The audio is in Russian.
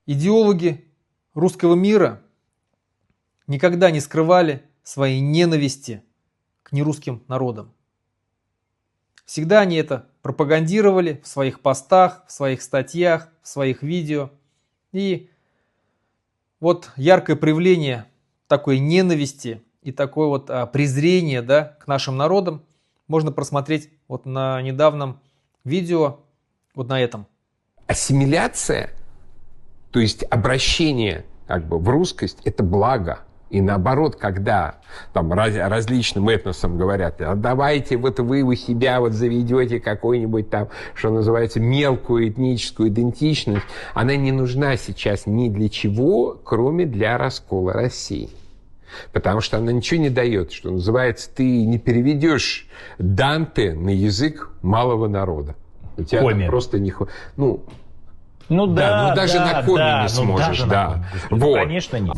Идеологи русского мира никогда не скрывали своей ненависти к нерусским народам. Всегда они это пропагандировали в своих постах, в своих статьях, в своих видео. И вот яркое проявление такой ненависти и такое вот презрение, да, к нашим народам можно просмотреть вот на недавнем видео, вот на этом. Ассимиляция, то есть обращение как бы в русскость, это благо. И наоборот, когда там различным этносам говорят, а давайте вот вы у себя вот заведете какую-нибудь там, что называется, мелкую этническую идентичность, она не нужна сейчас ни для чего, кроме для раскола России. Потому что она ничего не дает, что называется, ты не переведешь Данте на язык малого народа. У тебя там просто не... Ну да, даже на коме не сможешь, да. Вот. Конечно, нет.